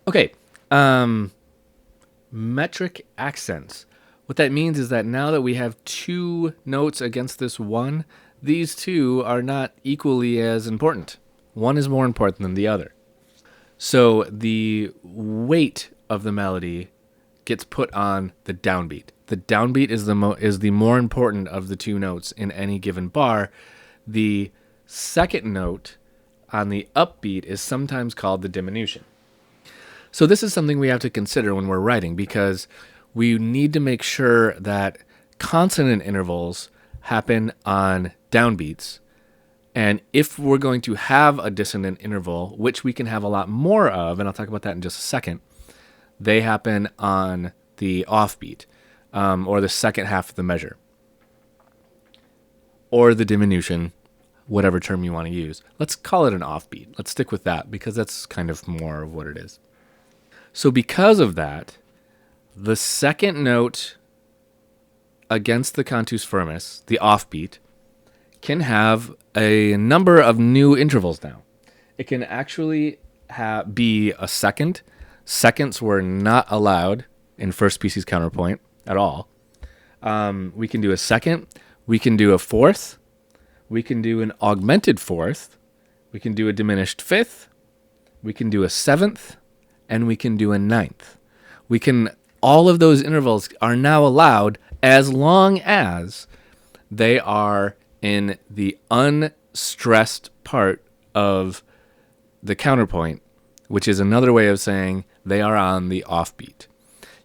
Okay. Metric accents. What that means is that now that we have two notes against this one, these two are not equally as important. One is more important than the other. So the weight of the melody gets put on the downbeat. The downbeat is the more important of the two notes in any given bar. The second note on the upbeat is sometimes called the diminution. So this is something we have to consider when we're writing because we need to make sure that consonant intervals happen on downbeats. And if we're going to have a dissonant interval, which we can have a lot more of, and I'll talk about that in just a second, they happen on the offbeat, or the second half of the measure, or the diminution, whatever term you want to use. Let's call it an offbeat. Let's stick with that because that's kind of more of what it is. So because of that, the second note against the cantus firmus, the offbeat, can have a number of new intervals now. It can actually be a second. Seconds were not allowed in first species counterpoint at all. We can do a second. We can do a fourth. We can do an augmented fourth. We can do a diminished fifth. We can do a seventh. And we can do a ninth. All of those intervals are now allowed as long as they are in the unstressed part of the counterpoint, which is another way of saying they are on the offbeat.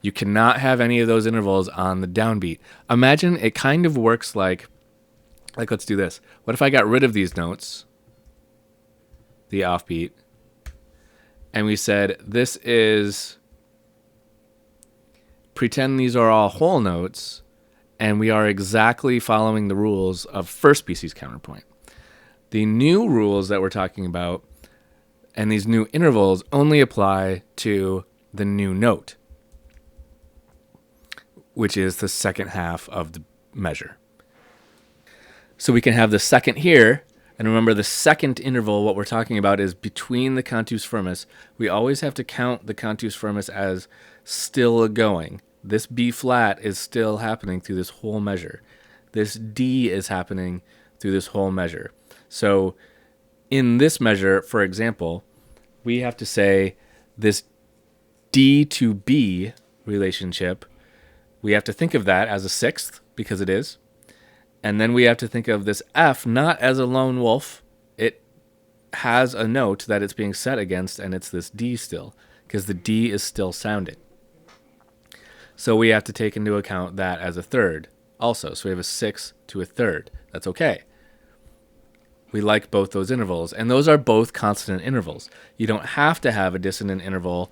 You cannot have any of those intervals on the downbeat. Imagine it kind of works like let's do this. What if I got rid of these notes, the offbeat, and we said this is, pretend these are all whole notes, and we are exactly following the rules of first species counterpoint. The new rules that we're talking about and these new intervals only apply to the new note, which is the second half of the measure. So we can have the second here, and remember the second interval, what we're talking about is between the cantus firmus. We always have to count the cantus firmus as still going. This B flat is still happening through this whole measure. This D is happening through this whole measure. So in this measure, for example, we have to say this D to B relationship, we have to think of that as a sixth, because it is. And then we have to think of this F not as a lone wolf. It has a note that it's being set against, and it's this D still, because the D is still sounding. So we have to take into account that as a third also. So we have a sixth to a third. That's okay. We like both those intervals, and those are both consonant intervals. You don't have to have a dissonant interval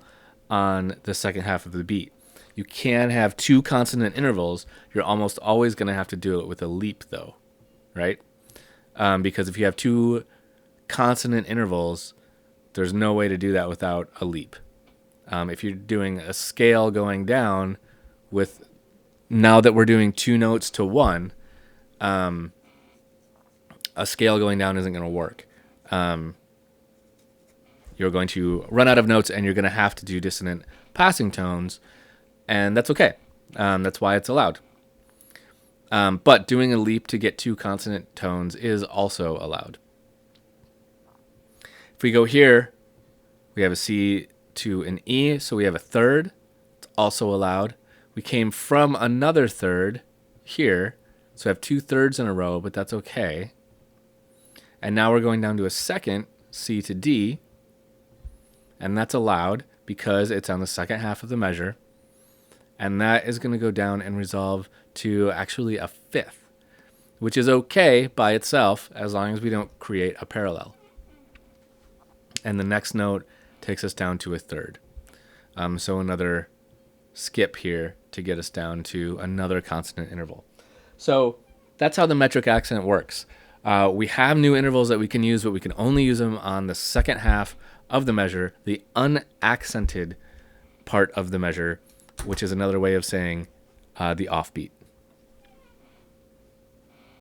on the second half of the beat. You can have two consonant intervals. You're almost always going to have to do it with a leap, though, right? Because if you have two consonant intervals, there's no way to do that without a leap. If you're doing a scale going down with, now that we're doing two notes to one, a scale going down isn't going to work. You're going to run out of notes, and you're going to have to do dissonant passing tones, and that's okay. That's why it's allowed. But doing a leap to get two consonant tones is also allowed. If we go here, we have a C to an E, so we have a third. It's also allowed. We came from another third here, so we have two thirds in a row, but that's okay. And now we're going down to a second, C to D, and that's allowed because it's on the second half of the measure. And that is going to go down and resolve to actually a fifth, which is okay by itself as long as we don't create a parallel. And the next note takes us down to a third. So another skip here to get us down to another consonant interval. So that's how the metric accent works. We have new intervals that we can use, but we can only use them on the second half of the measure, the unaccented part of the measure, which is another way of saying the offbeat.